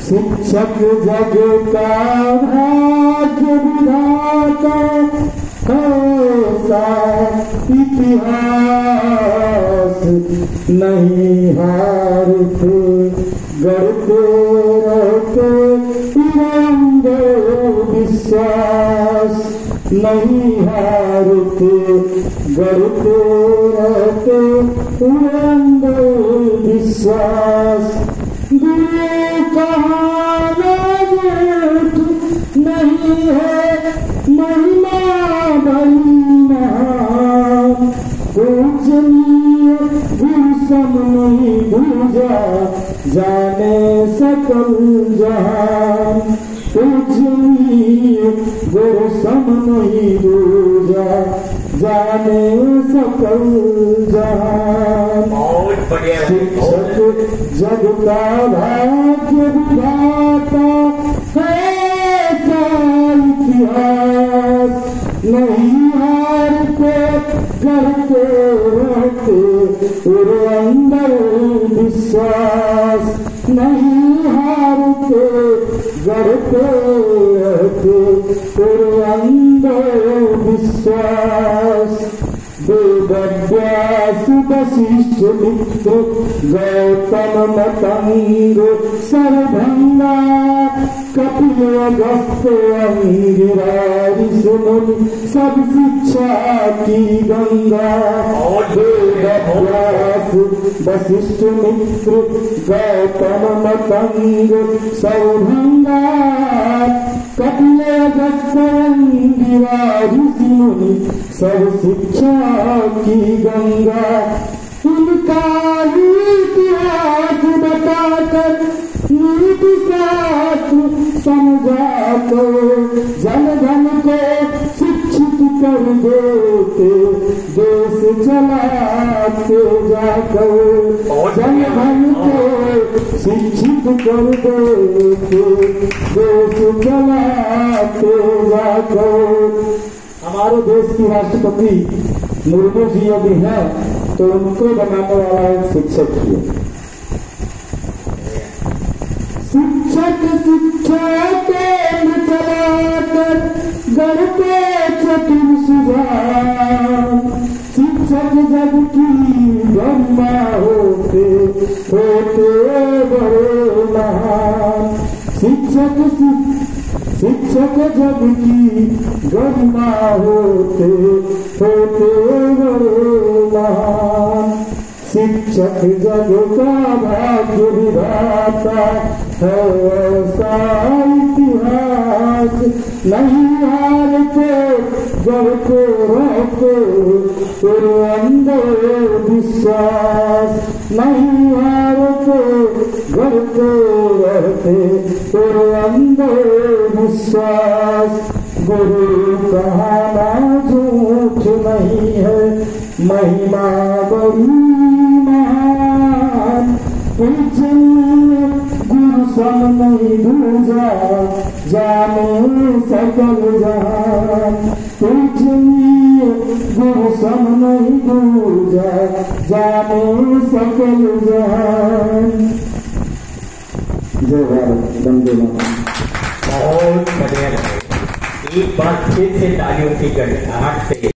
शिक्षक जग का भाग्य विधाता ऐसा इतिहास नहीं हारते गढ़ते रहते तिरंगे विश्वास नहीं हारते गढ़ते रहते तिरंगे विश्वास नहीं है महिमा बलिना पूजनीय गुरु सम नहीं भूजा जाने सकल जहान पूजनीय गुरु सम नहीं भूजा जाने सकल जहान शिक्षक जग का भाग्य विधाता ऐसा इतिहास नहीं हारते करते रहते पूरे अंदर विश्वास नहीं हारते करते रहते पूरे अंदर विश्वास वेदव्यास वशिष्ठ मित्र गौतम मतंग सर्वभंगा कपिल अगस्त्य अंगिराज मुनि सब शिक्षा की गंगा वेदव्यास वशिष्ठ मित्र गौतम मतंग सर्वभंगा कपिल अगस्त्य अंगिराज मुनि सब शिक्षा की गंगा उनका इतिहास बताकर नीति शास्त्र समझाकर जन जन को शिक्षित कर देते देश चलाते जाकर जन जन को शिक्षित कर देते देश चलाते जाकर। हमारे देश की राष्ट्रपति मुर्मू जी यदि हैं तो उनको बनाने वाला एक शिक्षक ही है। शिक्षक शिक्षा केंद्र चलाकर गढ़ते चतुर सुजान शिक्षक जग की गरिमा होते बड़े महान शिक्षक जग की गरिमा होते बड़े महान शिक्षक जग का भाग्य विधाता है ऐसा इतिहास नहीं हारते गढ़ते रहते तेरे अंदर विश्वास नहीं हारते गढ़ते रहते तेरे अंदर विश्वास गुरु कहना झूठ नहीं है महिमा बड़ी महान पूजनीय गुरु सम नहीं भूजा जाने सकल जहान पूजनीय गुरु सम नहीं भूजा जाने सकल जहान। जय भारत वंदे मातरम। बहुत बढ़िया। एक बार फिर से तालियों की गड़गड़ाहट से